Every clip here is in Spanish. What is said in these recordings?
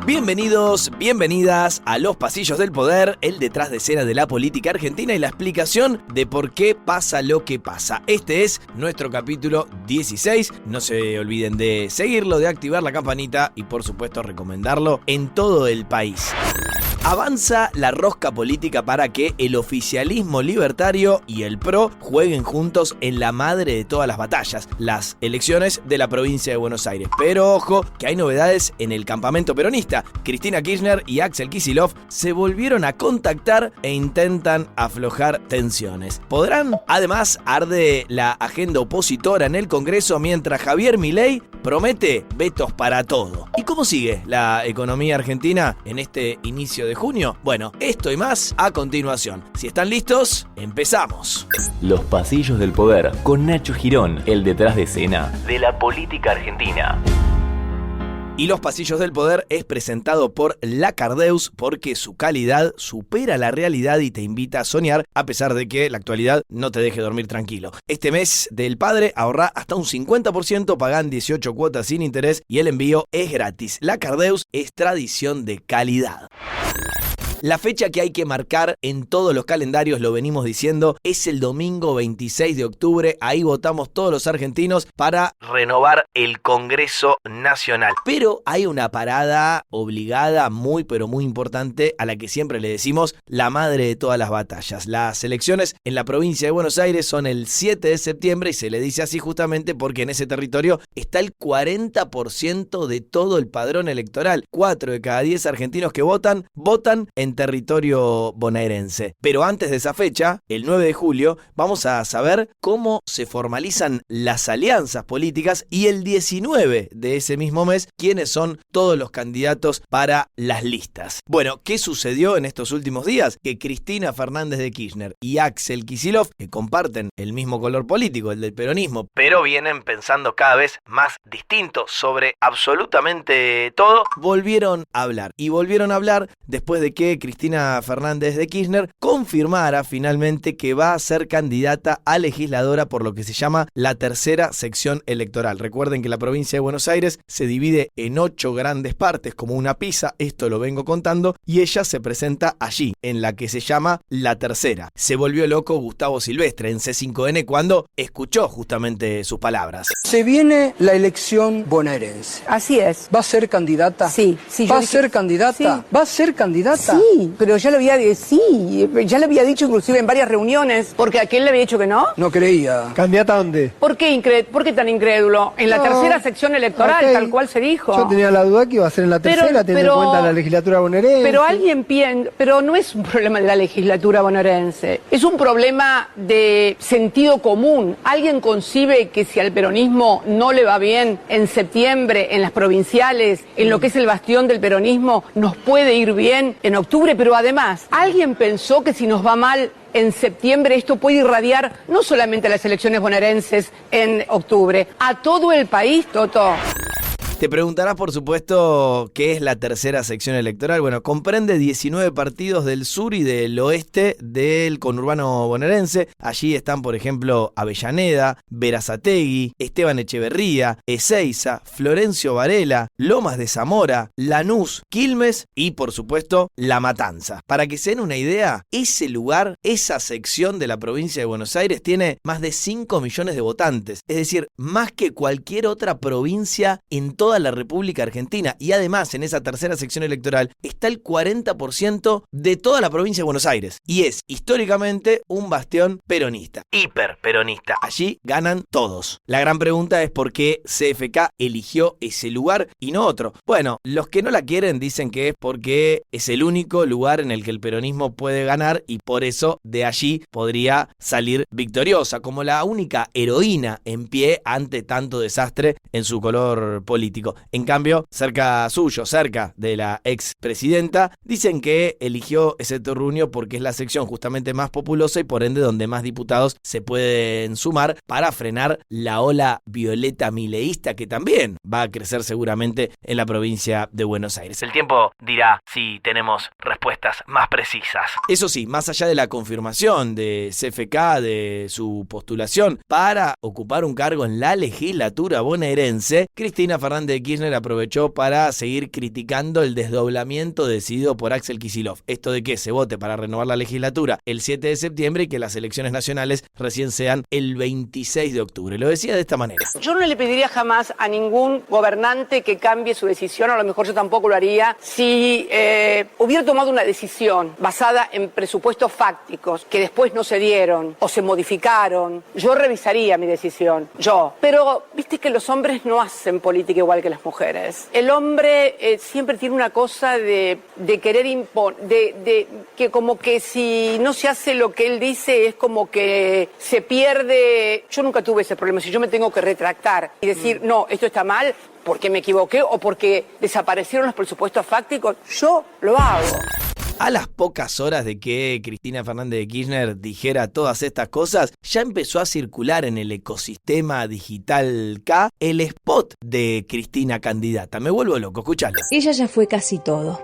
Bienvenidos, bienvenidas a Los Pasillos del Poder, el detrás de escena de la política argentina y la explicación de por qué pasa lo que pasa. Este es nuestro capítulo 16. No se olviden de seguirlo, de activar la campanita y por supuesto recomendarlo en todo el país. Avanza la rosca política para que el oficialismo libertario y el PRO jueguen juntos en la madre de todas las batallas, las elecciones de la provincia de Buenos Aires. Pero ojo, que hay novedades en el campamento peronista. Cristina Kirchner y Axel Kicillof se volvieron a contactar e intentan aflojar tensiones. ¿Podrán? Además, arde la agenda opositora en el Congreso mientras Javier Milei promete vetos para todo. ¿Y cómo sigue la economía argentina en este inicio de junio? Bueno, esto y más a continuación. Si están listos, empezamos. Los Pasillos del Poder con Nacho Girón, el detrás de escena de la política argentina. Y Los Pasillos del Poder es presentado por La Cardeus porque su calidad supera la realidad y te invita a soñar a pesar de que la actualidad no te deje dormir tranquilo. Este mes del padre ahorra hasta un 50%, pagan 18 cuotas sin interés y el envío es gratis. La Cardeus es tradición de calidad. La fecha que hay que marcar en todos los calendarios, lo venimos diciendo, es el domingo 26 de octubre. Ahí votamos todos los argentinos para renovar el Congreso Nacional. Pero hay una parada obligada, muy pero muy importante, a la que siempre le decimos la madre de todas las batallas. Las elecciones en la provincia de Buenos Aires son el 7 de septiembre y se le dice así justamente porque en ese territorio está el 40% de todo el padrón electoral. 4 de cada 10 argentinos que votan en territorio bonaerense. Pero antes de esa fecha, el 9 de julio, vamos a saber cómo se formalizan las alianzas políticas y el 19 de ese mismo mes, quiénes son todos los candidatos para las listas. Bueno, ¿qué sucedió en estos últimos días? Que Cristina Fernández de Kirchner y Axel Kicillof, que comparten el mismo color político, el del peronismo, pero vienen pensando cada vez más distintos sobre absolutamente todo, volvieron a hablar. Y volvieron a hablar después de que Cristina Fernández de Kirchner confirmara finalmente que va a ser candidata a legisladora por lo que se llama la tercera sección electoral. Recuerden que la provincia de Buenos Aires se divide en 8 grandes partes como una pizza, esto lo vengo contando, y ella se presenta allí, en la que se llama la tercera. Se volvió loco Gustavo Silvestre en C5N cuando escuchó justamente sus palabras. Se viene la elección bonaerense. Así es. ¿Va a ser candidata? Sí. ¿Va a ser candidata? Sí. ¿Va a ser candidata? Sí, pero ya lo había dicho inclusive en varias reuniones, porque aquel le había dicho que no. No creía. ¿Candidata a dónde? ¿Por qué tan incrédulo? En la tercera sección electoral, ok. tal cual se dijo. Yo tenía la duda que iba a ser en la tercera, teniendo en cuenta la legislatura bonaerense. Pero no es un problema de la legislatura bonaerense, es un problema de sentido común. ¿Alguien concibe que si al peronismo no le va bien en septiembre, en las provinciales, en lo que es el bastión del peronismo, nos puede ir bien en octubre? Pero además, ¿alguien pensó que si nos va mal en septiembre esto puede irradiar no solamente a las elecciones bonaerenses en octubre, a todo el país, Toto? Te preguntarás, por supuesto, ¿qué es la tercera sección electoral? Bueno, comprende 19 partidos del sur y del oeste del conurbano bonaerense. Allí están, por ejemplo, Avellaneda, Berazategui, Esteban Echeverría, Ezeiza, Florencio Varela, Lomas de Zamora, Lanús, Quilmes y, por supuesto, La Matanza. Para que se den una idea, ese lugar, esa sección de la provincia de Buenos Aires tiene más de 5 millones de votantes. Es decir, más que cualquier otra provincia en toda la República Argentina, y además en esa tercera sección electoral está el 40% de toda la provincia de Buenos Aires y es históricamente un bastión peronista, hiper peronista. Allí ganan todos. La gran pregunta es por qué CFK eligió ese lugar y no otro. Bueno, los que no la quieren dicen que es porque es el único lugar en el que el peronismo puede ganar y por eso de allí podría salir victoriosa, como la única heroína en pie ante tanto desastre en su color político. En cambio, cerca suyo, cerca de la expresidenta, dicen que eligió ese terruño porque es la sección justamente más populosa y por ende donde más diputados se pueden sumar para frenar la ola violeta mileísta que también va a crecer seguramente en la provincia de Buenos Aires. El tiempo dirá si tenemos respuestas más precisas. Eso sí, más allá de la confirmación de CFK de su postulación para ocupar un cargo en la legislatura bonaerense, Cristina Fernández Fernández de Kirchner aprovechó para seguir criticando el desdoblamiento decidido por Axel Kicillof. Esto de que se vote para renovar la legislatura el 7 de septiembre y que las elecciones nacionales recién sean el 26 de octubre. Lo decía de esta manera. Yo no le pediría jamás a ningún gobernante que cambie su decisión, a lo mejor yo tampoco lo haría, si hubiera tomado una decisión basada en presupuestos fácticos que después no se dieron o se modificaron. Yo revisaría mi decisión, Pero viste que los hombres no hacen política igual que las mujeres. El hombre siempre tiene una cosa de querer imponer, de que como que si no se hace lo que él dice es como que se pierde. Yo nunca tuve ese problema. Si yo me tengo que retractar y decir, no, esto está mal porque me equivoqué o porque desaparecieron los presupuestos fácticos, yo lo hago. A las pocas horas de que Cristina Fernández de Kirchner dijera todas estas cosas, ya empezó a circular en el ecosistema digital K el spot de Cristina candidata. Me vuelvo loco, escúchalo. Ella ya fue casi todo.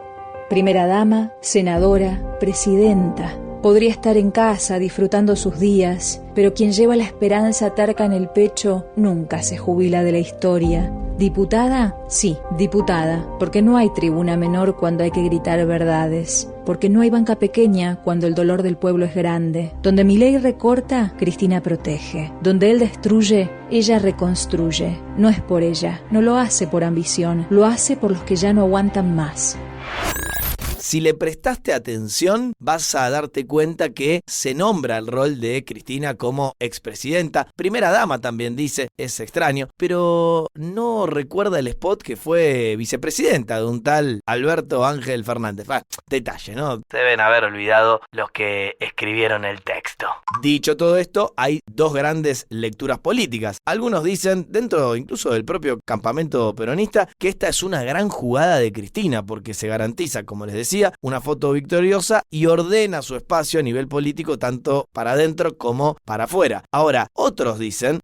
Primera dama, senadora, presidenta. Podría estar en casa disfrutando sus días, pero quien lleva la esperanza terca en el pecho nunca se jubila de la historia. ¿Diputada? Sí, diputada, porque no hay tribuna menor cuando hay que gritar verdades, porque no hay banca pequeña cuando el dolor del pueblo es grande. Donde Milei recorta, Cristina protege. Donde él destruye, ella reconstruye. No es por ella, no lo hace por ambición, lo hace por los que ya no aguantan más. Si le prestaste atención, vas a darte cuenta que se nombra el rol de Cristina como expresidenta. Primera dama también dice, es extraño, pero no recuerda el spot que fue vicepresidenta de un tal Alberto Ángel Fernández. Detalle, ¿no? Deben haber olvidado los que escribieron el texto. Dicho todo esto, hay dos grandes lecturas políticas. Algunos dicen, dentro incluso del propio campamento peronista, que esta es una gran jugada de Cristina porque se garantiza, como les decía, una foto victoriosa y ordena su espacio a nivel político tanto para adentro como para afuera. Ahora, otros dicen,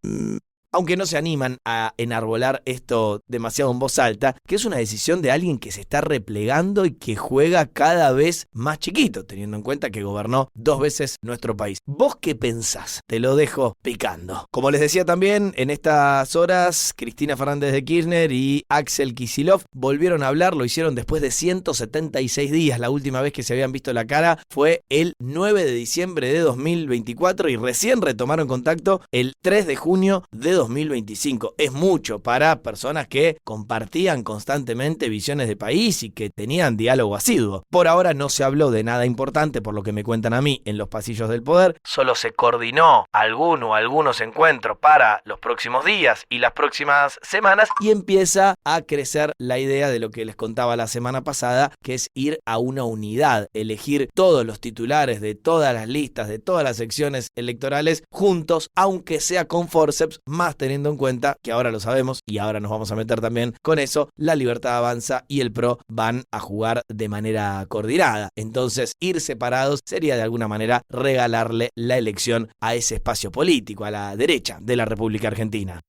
aunque no se animan a enarbolar esto demasiado en voz alta, que es una decisión de alguien que se está replegando y que juega cada vez más chiquito, teniendo en cuenta que gobernó 2 veces nuestro país. ¿Vos qué pensás? Te lo dejo picando. Como les decía también, en estas horas, Cristina Fernández de Kirchner y Axel Kicillof volvieron a hablar, lo hicieron después de 176 días. La última vez que se habían visto la cara fue el 9 de diciembre de 2024 y recién retomaron contacto el 3 de junio de 2025. Es mucho para personas que compartían constantemente visiones de país y que tenían diálogo asiduo. Por ahora no se habló de nada importante, por lo que me cuentan a mí, en los pasillos del poder. Solo se coordinó algunos encuentros para los próximos días y las próximas semanas y empieza a crecer la idea de lo que les contaba la semana pasada, que es ir a una unidad, elegir todos los titulares de todas las listas, de todas las secciones electorales juntos, aunque sea con forceps, más teniendo en cuenta que ahora lo sabemos y ahora nos vamos a meter también con eso, La Libertad Avanza y el PRO van a jugar de manera coordinada. Entonces, ir separados sería de alguna manera regalarle la elección a ese espacio político, a la derecha de la República Argentina.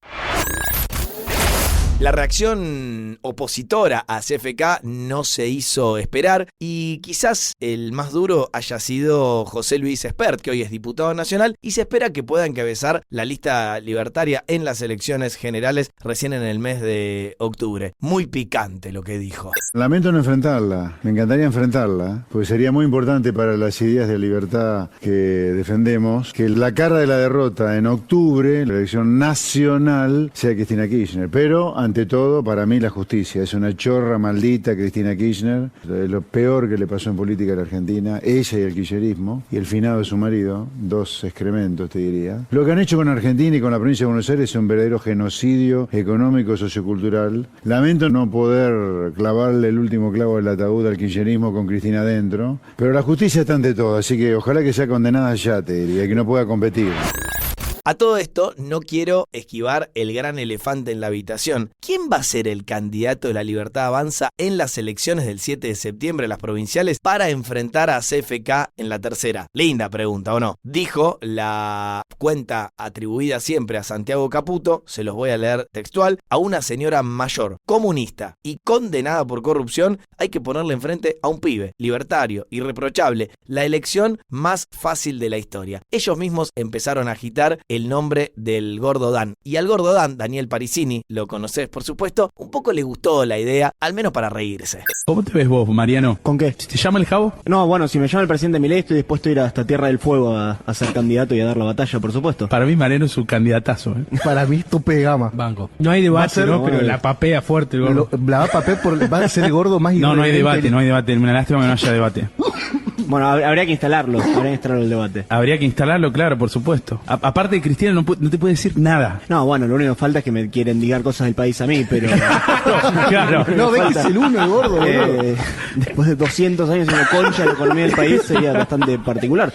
La reacción opositora a CFK no se hizo esperar y quizás el más duro haya sido José Luis Espert, que hoy es diputado nacional y se espera que pueda encabezar la lista libertaria en las elecciones generales recién en el mes de octubre. Muy picante lo que dijo. Lamento no enfrentarla, me encantaría enfrentarla, porque sería muy importante para las ideas de libertad que defendemos que la cara de la derrota en octubre, la elección nacional, sea Cristina Kirchner, pero ante todo, para mí la justicia. Es una chorra maldita Cristina Kirchner. Es lo peor que le pasó en política a la Argentina. Ella y el kirchnerismo. Y el finado de su marido. 2 excrementos, te diría. Lo que han hecho con Argentina y con la provincia de Buenos Aires es un verdadero genocidio económico, sociocultural. Lamento no poder clavarle el último clavo del ataúd al kirchnerismo con Cristina adentro. Pero la justicia está ante todo. Así que ojalá que sea condenada ya, te diría, que no pueda competir. A todo esto, no quiero esquivar el gran elefante en la habitación. ¿Quién va a ser el candidato de La Libertad Avanza en las elecciones del 7 de septiembre, las provinciales, para enfrentar a CFK en la tercera? Linda pregunta, ¿o no? Dijo la cuenta atribuida siempre a Santiago Caputo, se los voy a leer textual, a una señora mayor, comunista y condenada por corrupción, hay que ponerle enfrente a un pibe, libertario, irreprochable, la elección más fácil de la historia. Ellos mismos empezaron a agitar el nombre del Gordo Dan. Y al Gordo Dan, Daniel Parisini, lo conocés por supuesto, un poco le gustó la idea, al menos para reírse. ¿Cómo te ves vos, Mariano? ¿Con qué? ¿Te llama el Jabo? No, bueno, si me llama el presidente Milei estoy dispuesto a ir hasta Tierra del Fuego a ser candidato y a dar la batalla, por supuesto. Para mí Mariano es un candidatazo, Para mí tope de gama. Banco. No hay debate, ¿no? Pero la papea fuerte el Gordo. La va a papel va a ser el Gordo más No hay irreverente. debate, no hay debate. Una lástima que no haya debate. Bueno, habría que instalarlo el debate. Habría que instalarlo, claro, por supuesto. Aparte de Cristina no te puede decir nada. No, bueno, lo único que falta es que me quieren digar cosas del país a mí, pero... Claro. No, ves que es el uno, el Gordo, boludo. Después de 200 años siendo concha de la economía del país sería bastante particular.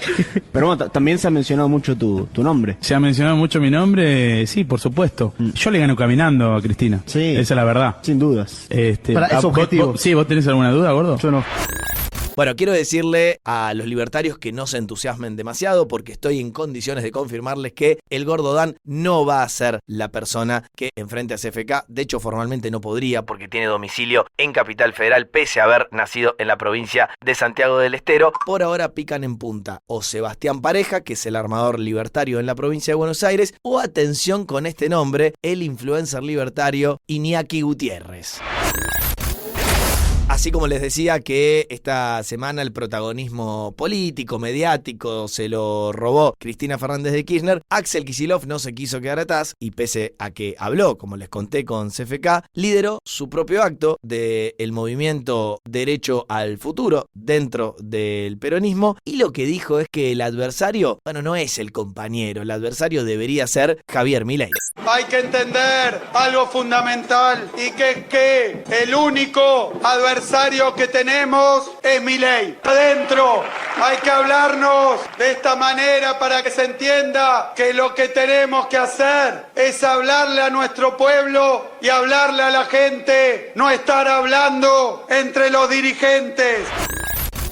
Pero bueno, también se ha mencionado mucho tu nombre. Se ha mencionado mucho mi nombre, sí, por supuesto. Yo le gano caminando a Cristina. Sí. Esa es la verdad. Sin dudas. Es objetivo. ¿Vos tenés alguna duda, Gordo? Yo no. Bueno, quiero decirle a los libertarios que no se entusiasmen demasiado porque estoy en condiciones de confirmarles que el Gordo Dan no va a ser la persona que enfrente a CFK. De hecho, formalmente no podría porque tiene domicilio en Capital Federal pese a haber nacido en la provincia de Santiago del Estero. Por ahora pican en punta o Sebastián Pareja, que es el armador libertario en la provincia de Buenos Aires, o atención con este nombre, el influencer libertario Iñaki Gutiérrez. Así como les decía que esta semana el protagonismo político, mediático, se lo robó Cristina Fernández de Kirchner, Axel Kicillof no se quiso quedar atrás y pese a que habló, como les conté con CFK, lideró su propio acto del movimiento Derecho al Futuro dentro del peronismo y lo que dijo es que el adversario, bueno, no es el compañero, el adversario debería ser Javier Milei. Hay que entender algo fundamental y que el único adversario que tenemos es Milei. Adentro hay que hablarnos de esta manera para que se entienda que lo que tenemos que hacer es hablarle a nuestro pueblo y hablarle a la gente, no estar hablando entre los dirigentes.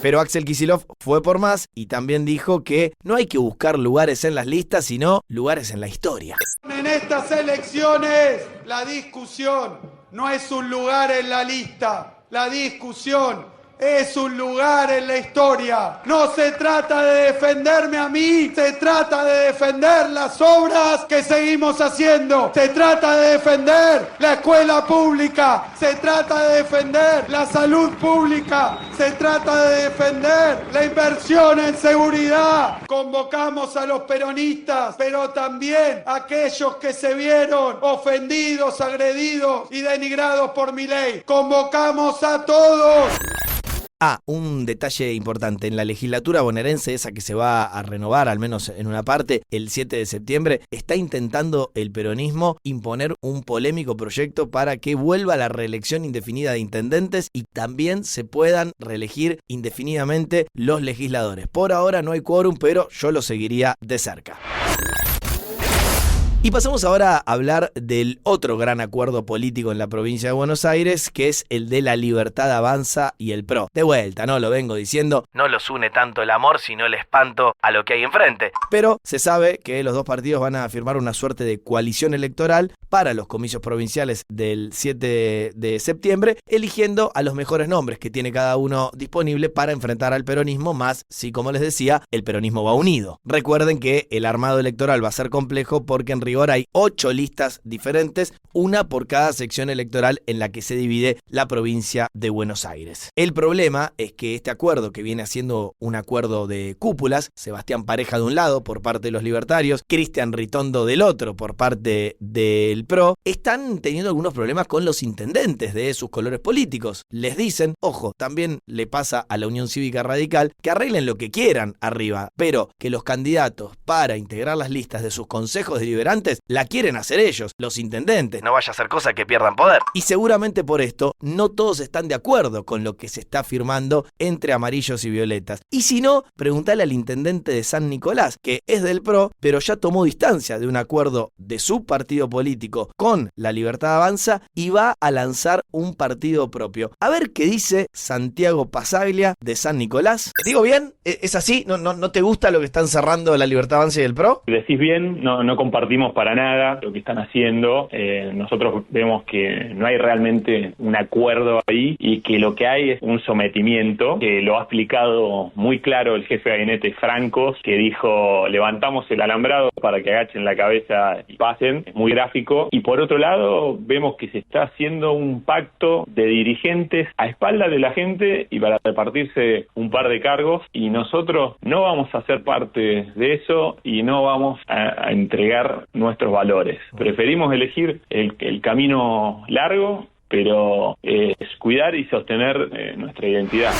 Pero Axel Kicillof fue por más y también dijo que no hay que buscar lugares en las listas, sino lugares en la historia. En estas elecciones, la discusión no es un lugar en la lista, la discusión es un lugar en la historia. No se trata de defenderme a mí, se trata de defender las obras que seguimos haciendo. Se trata de defender la escuela pública, se trata de defender la salud pública, se trata de defender la inversión en seguridad. Convocamos a los peronistas, pero también a aquellos que se vieron ofendidos, agredidos y denigrados por Milei. Convocamos a todos. Un detalle importante, en la legislatura bonaerense, esa que se va a renovar, al menos en una parte, el 7 de septiembre, está intentando el peronismo imponer un polémico proyecto para que vuelva la reelección indefinida de intendentes y también se puedan reelegir indefinidamente los legisladores. Por ahora no hay quórum, pero yo lo seguiría de cerca. Y pasamos ahora a hablar del otro gran acuerdo político en la provincia de Buenos Aires, que es el de la Libertad Avanza y el PRO. De vuelta, no lo vengo diciendo, no los une tanto el amor, sino el espanto a lo que hay enfrente. Pero se sabe que los dos partidos van a firmar una suerte de coalición electoral para los comicios provinciales del 7 de septiembre, eligiendo a los mejores nombres que tiene cada uno disponible para enfrentar al peronismo, más si, como les decía, el peronismo va unido. Recuerden que el armado electoral va a ser complejo porque en rigor hay 8 listas diferentes, una por cada sección electoral en la que se divide la provincia de Buenos Aires. El problema es que este acuerdo, que viene siendo un acuerdo de cúpulas, Sebastián Pareja de un lado por parte de los libertarios, Cristian Ritondo del otro por parte del PRO, están teniendo algunos problemas con los intendentes de sus colores políticos. Les dicen, ojo, también le pasa a la Unión Cívica Radical, que arreglen lo que quieran arriba, pero que los candidatos para integrar las listas de sus consejos deliberantes la quieren hacer ellos, los intendentes, no vaya a ser cosa que pierdan poder. Y seguramente por esto no todos están de acuerdo con lo que se está firmando entre amarillos y violetas. Y si no, preguntale al intendente de San Nicolás, que es del PRO, pero ya tomó distancia de un acuerdo de su partido político con la Libertad Avanza y va a lanzar un partido propio. A ver qué dice Santiago Pasaglia de San Nicolás. ¿Digo bien? ¿Es así? ¿No te gusta lo que están cerrando la Libertad Avanza y el PRO? Decís bien, no compartimos para nada lo que están haciendo. Nosotros vemos que no hay realmente un acuerdo ahí y que lo que hay es un sometimiento, que lo ha explicado muy claro el jefe de gabinete Francos, que dijo: levantamos el alambrado para que agachen la cabeza y pasen. Es muy gráfico. Y por otro lado, vemos que se está haciendo un pacto de dirigentes a espaldas de la gente y para repartirse un par de cargos, y nosotros no vamos a ser parte de eso y no vamos a entregar nuestros valores. Preferimos elegir el camino largo, pero es cuidar y sostener nuestra identidad.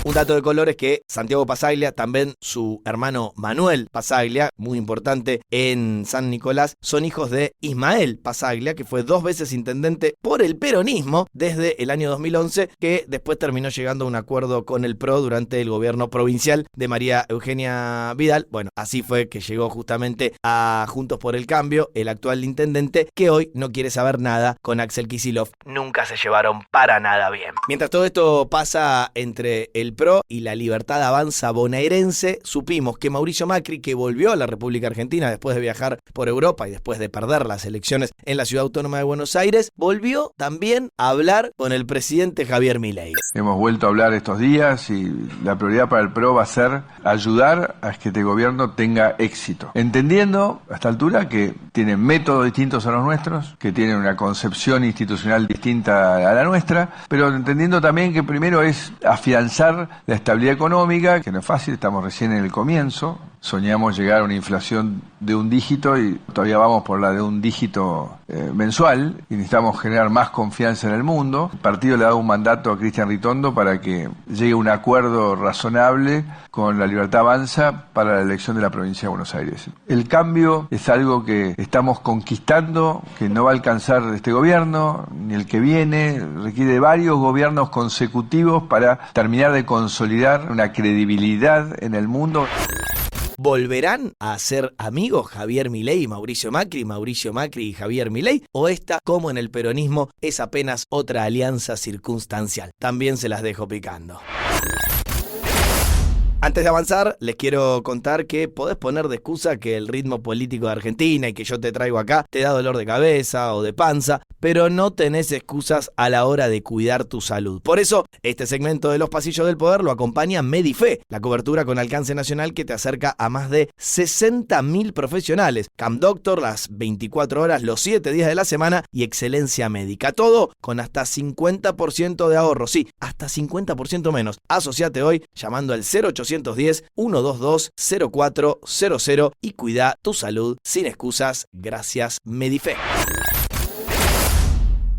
Un dato de color es que Santiago Passaglia, también su hermano Manuel Passaglia, muy importante en San Nicolás, son hijos de Ismael Passaglia, que fue 2 veces intendente por el peronismo desde el año 2011, que después terminó llegando a un acuerdo con el PRO durante el gobierno provincial de María Eugenia Vidal. Bueno, así fue que llegó justamente a Juntos por el Cambio, el actual intendente, que hoy no quiere saber nada con Axel Kicillof. Nunca se llevaron para nada bien. Mientras todo esto pasa entre el PRO y la Libertad Avanza bonaerense, supimos que Mauricio Macri, que volvió a la República Argentina después de viajar por Europa y después de perder las elecciones en la Ciudad Autónoma de Buenos Aires, volvió también a hablar con el presidente Javier Milei. Hemos vuelto a hablar estos días y la prioridad para el PRO va a ser ayudar a que este gobierno tenga éxito, entendiendo a esta altura que tienen métodos distintos a los nuestros, que tienen una concepción institucional distinta a la nuestra, pero entendiendo también que primero es afianzar la estabilidad económica, que no es fácil, estamos recién en el comienzo. Soñamos llegar a una inflación de 1 dígito y todavía vamos por la de 1 dígito mensual, y necesitamos generar más confianza en el mundo. El partido le ha dado un mandato a Cristian Ritondo para que llegue a un acuerdo razonable con la Libertad Avanza para la elección de la provincia de Buenos Aires. El cambio es algo que estamos conquistando, que no va a alcanzar este gobierno ni el que viene, requiere varios gobiernos consecutivos para terminar de consolidar una credibilidad en el mundo. ¿Volverán a ser amigos Javier Milei y Mauricio Macri y Javier Milei? ¿O esta, como en el peronismo, es apenas otra alianza circunstancial? También se las dejo picando. Antes de avanzar, les quiero contar que podés poner de excusa que el ritmo político de Argentina y que yo te traigo acá te da dolor de cabeza o de panza, pero no tenés excusas a la hora de cuidar tu salud. Por eso, este segmento de Los Pasillos del Poder lo acompaña Medife, la cobertura con alcance nacional que te acerca a más de 60.000 profesionales. Camp Doctor, las 24 horas, los 7 días de la semana y excelencia médica. Todo con hasta 50% de ahorro. Sí, hasta 50% menos. Asociate hoy llamando al 0810-122-0400 y cuida tu salud sin excusas. Gracias, Medife.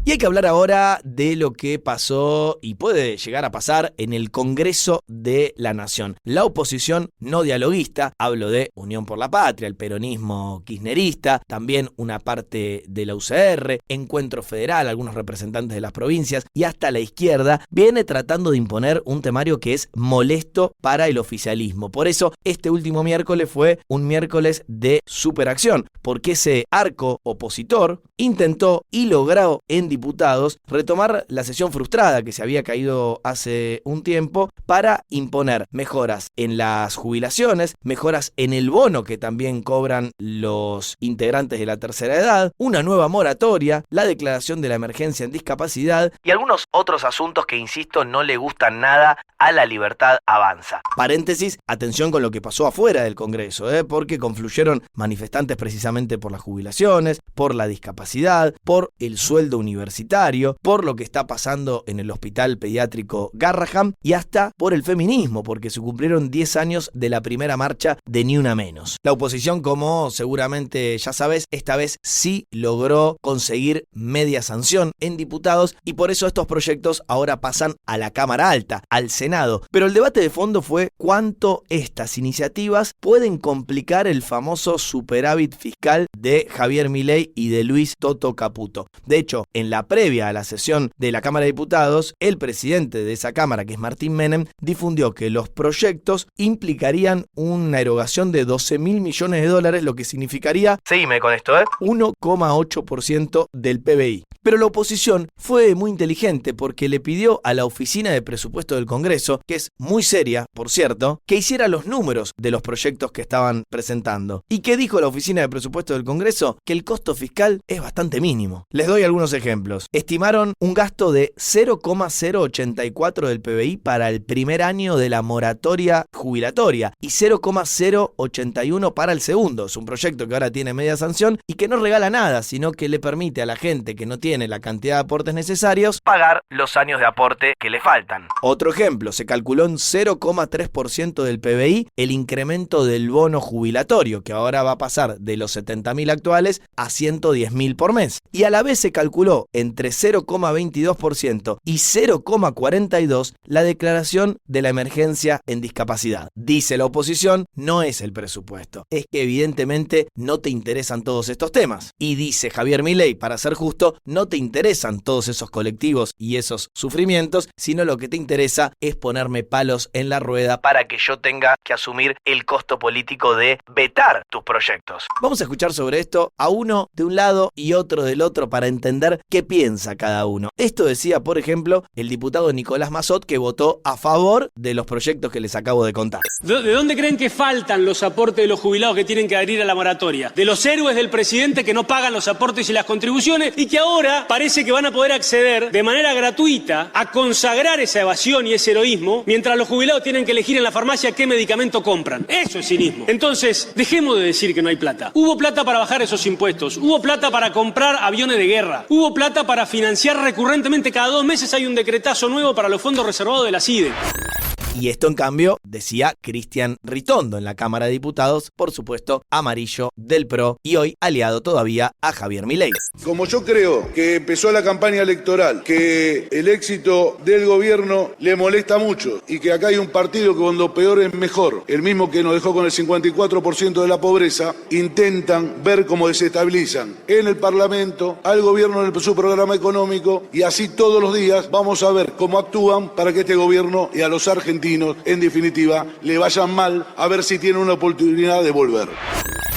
Y hay que hablar ahora de lo que pasó y puede llegar a pasar en el Congreso de la Nación. La oposición no dialoguista, hablo de Unión por la Patria, el peronismo kirchnerista, también una parte de la UCR, Encuentro Federal, algunos representantes de las provincias y hasta la izquierda, viene tratando de imponer un temario que es molesto para el oficialismo. Por eso, este último miércoles fue un miércoles de superacción, porque ese arco opositor intentó y logró en diputados retomar la sesión frustrada que se había caído hace un tiempo para imponer mejoras en las jubilaciones, mejoras en el bono que también cobran los integrantes de la tercera edad, una nueva moratoria, la declaración de la emergencia en discapacidad y algunos otros asuntos que, insisto, no le gustan nada a la Libertad Avanza. Paréntesis, atención con lo que pasó afuera del Congreso, porque confluyeron manifestantes precisamente por las jubilaciones, por la discapacidad, por el sueldo universitario, por lo que está pasando en el Hospital Pediátrico Garrahan y hasta por el feminismo, porque se cumplieron 10 años de la primera marcha de Ni Una Menos. La oposición, como seguramente ya sabes, esta vez sí logró conseguir media sanción en diputados y por eso estos proyectos ahora pasan a la Cámara Alta, al Senado. Pero el debate de fondo fue cuánto estas iniciativas pueden complicar el famoso superávit fiscal de Javier Milei y de Luis Luis Toto Caputo. De hecho, en la previa a la sesión de la Cámara de Diputados, el presidente de esa Cámara, que es Martín Menem, difundió que los proyectos implicarían una erogación de $12.000 millones, lo que significaría, seguime con esto, 1,8% del PBI. Pero la oposición fue muy inteligente porque le pidió a la Oficina de Presupuesto del Congreso, que es muy seria, por cierto, que hiciera los números de los proyectos que estaban presentando. ¿Y qué dijo la Oficina de Presupuesto del Congreso? Que el costo fiscal es bastante mínimo. Les doy algunos ejemplos. Estimaron un gasto de 0,084 del PBI para el primer año de la moratoria jubilatoria y 0,081 para el segundo. Es un proyecto que ahora tiene media sanción y que no regala nada, sino que le permite a la gente que no tiene la cantidad de aportes necesarios pagar los años de aporte que le faltan. Otro ejemplo, se calculó en 0,3% del PBI el incremento del bono jubilatorio, que ahora va a pasar de los 70.000 actuales a 110.000 por mes. Y a la vez se calculó entre 0,22% y 0,42% la declaración de la emergencia en discapacidad. Dice la oposición, no es el presupuesto, es que evidentemente no te interesan todos estos temas. Y dice Javier Milei, para ser justo, no te interesan todos esos colectivos y esos sufrimientos, sino lo que te interesa es ponerme palos en la rueda para que yo tenga que asumir el costo político de vetar tus proyectos. Vamos a escuchar sobre esto a uno de un lado y otro del otro para entender qué piensa cada uno. Esto decía, por ejemplo, el diputado Nicolás Massot, que votó a favor de los proyectos que les acabo de contar. ¿De dónde creen que faltan los aportes de los jubilados que tienen que adherir a la moratoria? De los héroes del presidente que no pagan los aportes y las contribuciones y que ahora parece que van a poder acceder de manera gratuita a consagrar esa evasión y ese heroísmo, mientras los jubilados tienen que elegir en la farmacia qué medicamento compran. Eso es cinismo. Entonces, dejemos de decir que no hay plata. Hubo plata para bajar esos impuestos, hubo plata para comprar aviones de guerra, hubo plata para financiar recurrentemente, cada 2 meses hay un decretazo nuevo para los fondos reservados de la CIDE. Y esto, en cambio, decía Cristian Ritondo en la Cámara de Diputados, por supuesto, amarillo del PRO y hoy aliado todavía a Javier Milei. Como yo creo que empezó la campaña electoral, que el éxito del gobierno le molesta mucho y que acá hay un partido que cuando peor es mejor, el mismo que nos dejó con el 54% de la pobreza, intentan ver cómo desestabilizan en el Parlamento, al gobierno en su programa económico y así todos los días vamos a ver cómo actúan para que este gobierno y a los argentinos, en definitiva, le vayan mal, a ver si tienen una oportunidad de volver.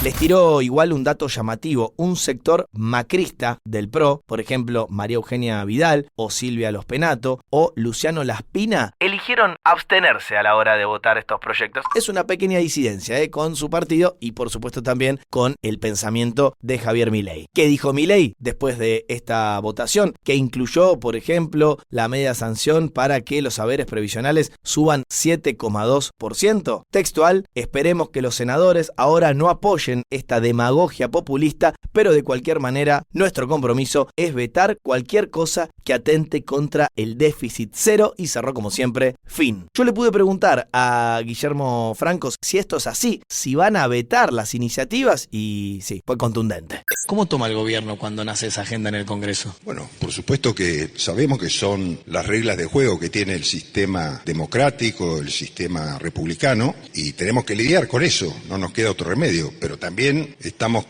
Les tiró igual un dato llamativo. Un sector macrista del PRO, por ejemplo, María Eugenia Vidal o Silvia Los Penato o Luciano Laspina, eligieron abstenerse a la hora de votar estos proyectos. Es una pequeña disidencia con su partido y por supuesto también con el pensamiento de Javier Milei. ¿Qué dijo Milei después de esta votación? Que incluyó, por ejemplo, la media sanción para que los haberes previsionales suban 7,2%. Textual, esperemos que los senadores ahora no apoyen esta demagogia populista, pero de cualquier manera nuestro compromiso es vetar cualquier cosa que atente contra el déficit cero, y cerró como siempre, fin. Yo le pude preguntar a Guillermo Francos si esto es así, si van a vetar las iniciativas, y sí, fue contundente. ¿Cómo toma el gobierno cuando nace esa agenda en el Congreso? Bueno, por supuesto que sabemos que son las reglas de juego que tiene el sistema democrático, el sistema republicano, y tenemos que lidiar con eso, no nos queda otro remedio, pero también estamos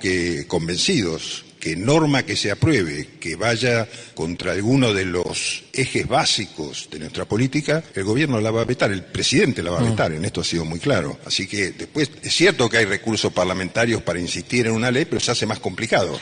convencidos que norma que se apruebe, que vaya contra alguno de los ejes básicos de nuestra política, el gobierno la va a vetar, el presidente la va a vetar, en esto ha sido muy claro. Así que después es cierto que hay recursos parlamentarios para insistir en una ley, pero se hace más complicado.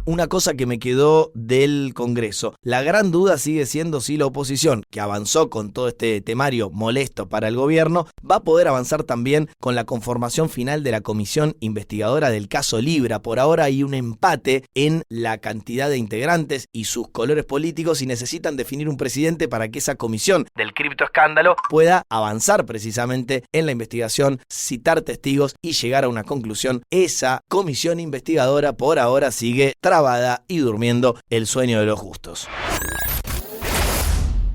Una cosa que me quedó del Congreso. La gran duda sigue siendo si la oposición, que avanzó con todo este temario molesto para el gobierno, va a poder avanzar también con la conformación final de la comisión investigadora del caso Libra. Por ahora hay un empate en la cantidad de integrantes y sus colores políticos y necesitan definir un presidente para que esa comisión del criptoescándalo pueda avanzar precisamente en la investigación, citar testigos y llegar a una conclusión. Esa comisión investigadora por ahora sigue trabada y durmiendo el sueño de los justos.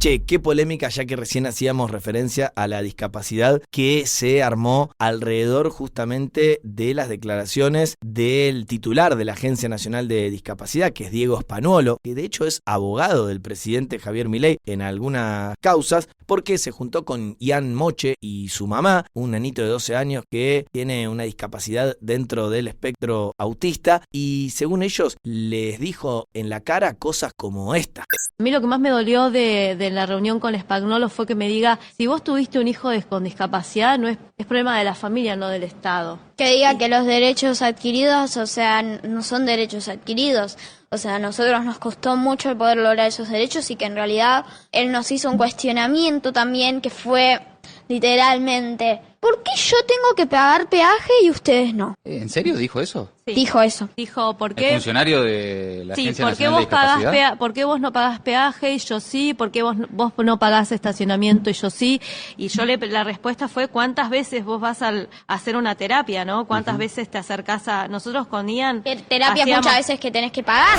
Che, qué polémica, ya que recién hacíamos referencia a la discapacidad que se armó alrededor justamente de las declaraciones del titular de la Agencia Nacional de Discapacidad, que es Diego Spanuolo, que de hecho es abogado del presidente Javier Milei en algunas causas, porque se juntó con Ian Moche y su mamá, un nenito de 12 años que tiene una discapacidad dentro del espectro autista, y según ellos les dijo en la cara cosas como esta. A mí lo que más me dolió de la reunión con Spanuolo fue que me diga, si vos tuviste un hijo con discapacidad, no es problema de la familia, no del Estado. Que diga que los derechos adquiridos, o sea, no son derechos adquiridos. O sea, a nosotros nos costó mucho el poder lograr esos derechos y que en realidad él nos hizo un cuestionamiento también que fue literalmente, ¿por qué yo tengo que pagar peaje y ustedes no? ¿En serio dijo eso? Sí. Dijo eso. Dijo, ¿por qué? ¿El funcionario de la Agencia ¿por qué Nacional de Discapacidad? ¿por qué vos no pagás peaje y yo sí? ¿Por qué vos no pagás estacionamiento y yo sí? Y la respuesta fue, ¿cuántas veces vos vas a hacer una terapia, no? ¿Cuántas veces te acercás a... Nosotros con Ian... Terapia muchas veces que tenés que pagar.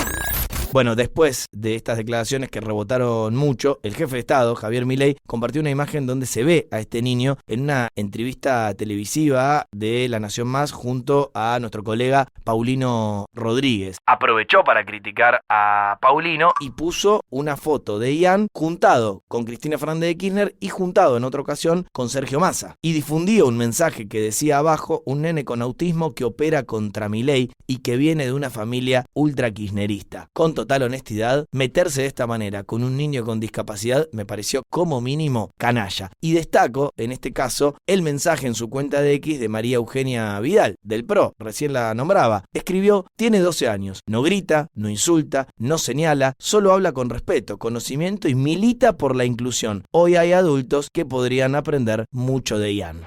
Bueno, después de estas declaraciones que rebotaron mucho, el jefe de Estado, Javier Milei, compartió una imagen donde se ve a este niño en una entrevista televisiva de La Nación Más junto a nuestro colega Paulino Rodríguez. Aprovechó para criticar a Paulino y puso una foto de Ian juntado con Cristina Fernández de Kirchner y juntado en otra ocasión con Sergio Massa. Y difundió un mensaje que decía abajo, un nene con autismo que opera contra Milei y que viene de una familia ultra kirchnerista. Con total honestidad, meterse de esta manera con un niño con discapacidad me pareció como mínimo canalla. Y destaco, en este caso, el mensaje en su cuenta de X de María Eugenia Vidal, del PRO, recién la nombraba. Escribió, tiene 12 años, no grita, no insulta, no señala, solo habla con respeto, conocimiento y milita por la inclusión. Hoy hay adultos que podrían aprender mucho de Ian.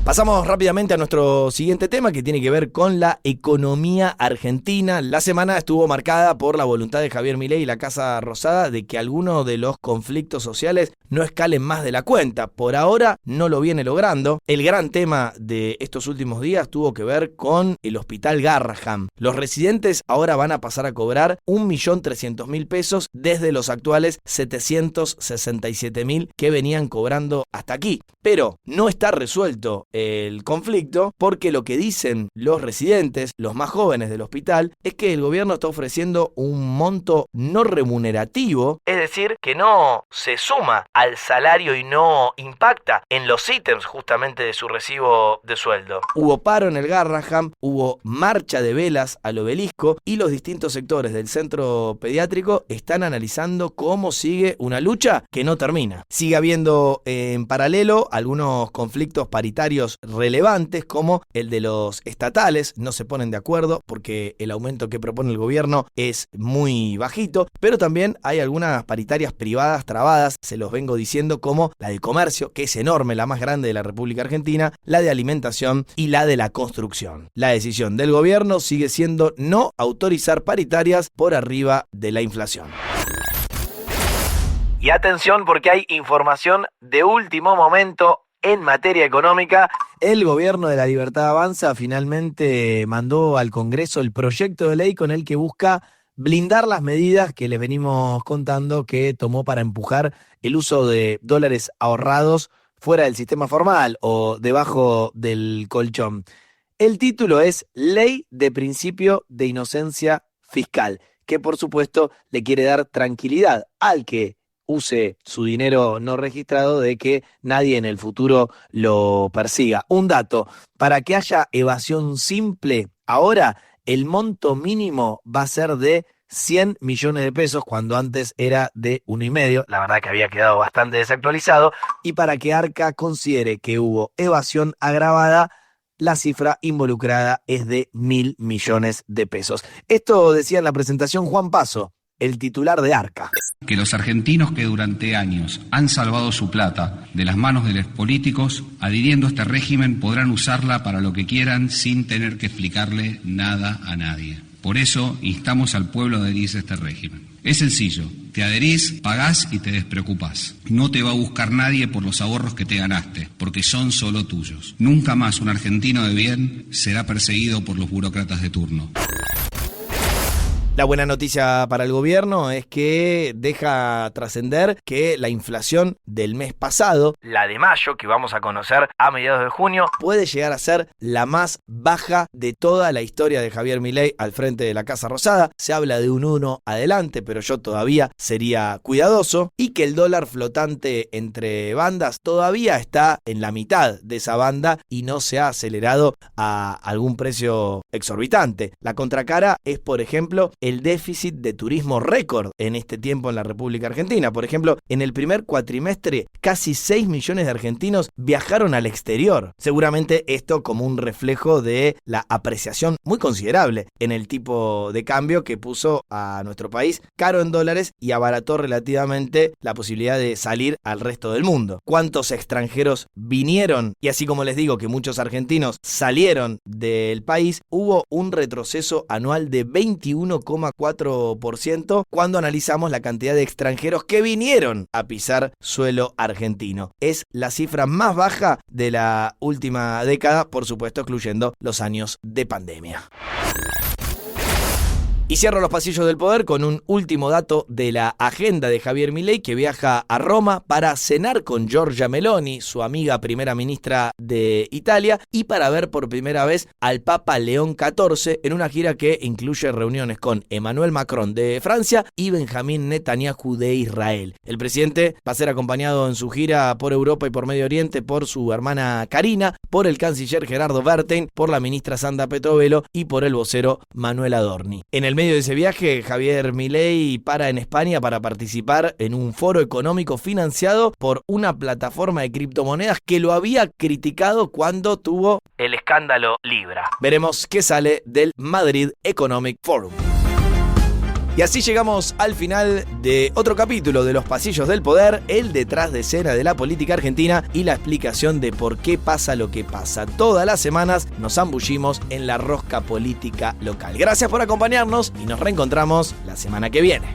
Pasamos rápidamente a nuestro siguiente tema, que tiene que ver con la economía argentina. La semana estuvo marcada por la voluntad de Javier Milei y la Casa Rosada de que algunos de los conflictos sociales no escalen más de la cuenta. Por ahora no lo viene logrando. El gran tema de estos últimos días tuvo que ver con el Hospital Garrahan. Los residentes ahora van a pasar a cobrar 1.300.000 pesos desde los actuales 767.000 que venían cobrando hasta aquí. Pero no está resuelto el conflicto, porque lo que dicen los residentes, los más jóvenes del hospital, es que el gobierno está ofreciendo un monto no remunerativo, es decir, que no se suma al salario y no impacta en los ítems justamente de su recibo de sueldo. Hubo paro en el Garrahan, hubo marcha de velas al obelisco y los distintos sectores del centro pediátrico están analizando cómo sigue una lucha que no termina. Sigue habiendo en paralelo algunos conflictos paritarios relevantes, como el de los estatales. No se ponen de acuerdo porque el aumento que propone el gobierno es muy bajito, pero también hay algunas paritarias privadas trabadas, se los vengo diciendo, como la de comercio, que es enorme, la más grande de la República Argentina, la de alimentación y la de la construcción. La decisión del gobierno sigue siendo no autorizar paritarias por arriba de la inflación. Y atención, porque hay información de último momento en materia económica. El gobierno de la Libertad Avanza finalmente mandó al Congreso el proyecto de ley con el que busca blindar las medidas que les venimos contando que tomó para empujar el uso de dólares ahorrados fuera del sistema formal o debajo del colchón. El título es Ley de Principio de Inocencia Fiscal, que por supuesto le quiere dar tranquilidad al que use su dinero no registrado de que nadie en el futuro lo persiga. Un dato, para que haya evasión simple, ahora el monto mínimo va a ser de 100 millones de pesos, cuando antes era de 1,5. La verdad que había quedado bastante desactualizado. Y para que Arca considere que hubo evasión agravada, la cifra involucrada es de 1.000 millones de pesos. Esto decía en la presentación Juan Paso, el titular de Arca. Que los argentinos que durante años han salvado su plata de las manos de los políticos, adhiriendo a este régimen, podrán usarla para lo que quieran sin tener que explicarle nada a nadie. Por eso instamos al pueblo a adherirse a este régimen. Es sencillo, te adherís, pagás y te despreocupás. No te va a buscar nadie por los ahorros que te ganaste, porque son solo tuyos. Nunca más un argentino de bien será perseguido por los burócratas de turno. La buena noticia para el gobierno es que deja trascender que la inflación del mes pasado, la de mayo, que vamos a conocer a mediados de junio, puede llegar a ser la más baja de toda la historia de Javier Milei al frente de la Casa Rosada. Se habla de un 1 adelante, pero yo todavía sería cuidadoso, y que el dólar flotante entre bandas todavía está en la mitad de esa banda y no se ha acelerado a algún precio exorbitante. La contracara es, por ejemplo, el déficit de turismo récord en este tiempo en la República Argentina. Por ejemplo, en el primer cuatrimestre, casi 6 millones de argentinos viajaron al exterior. Seguramente esto como un reflejo de la apreciación muy considerable en el tipo de cambio que puso a nuestro país caro en dólares y abarató relativamente la posibilidad de salir al resto del mundo. ¿Cuántos extranjeros vinieron? Y así como les digo que muchos argentinos salieron del país, hubo un retroceso anual de 21,4% cuando analizamos la cantidad de extranjeros que vinieron a pisar suelo argentino. Es la cifra más baja de la última década, por supuesto excluyendo los años de pandemia. Y cierro los pasillos del poder con un último dato de la agenda de Javier Milei, que viaja a Roma para cenar con Giorgia Meloni, su amiga primera ministra de Italia, y para ver por primera vez al Papa León XIV en una gira que incluye reuniones con Emmanuel Macron de Francia y Benjamín Netanyahu de Israel. El presidente va a ser acompañado en su gira por Europa y por Medio Oriente por su hermana Karina, por el canciller Gerardo Bertein, por la ministra Sandra Petrovello y por el vocero Manuel Adorni. En el medio de ese viaje, Javier Milei para en España para participar en un foro económico financiado por una plataforma de criptomonedas que lo había criticado cuando tuvo el escándalo Libra. Veremos qué sale del Madrid Economic Forum. Y así llegamos al final de otro capítulo de Los Pasillos del Poder, el detrás de escena de la política argentina y la explicación de por qué pasa lo que pasa. Todas las semanas nos zambullimos en la rosca política local. Gracias por acompañarnos y nos reencontramos la semana que viene.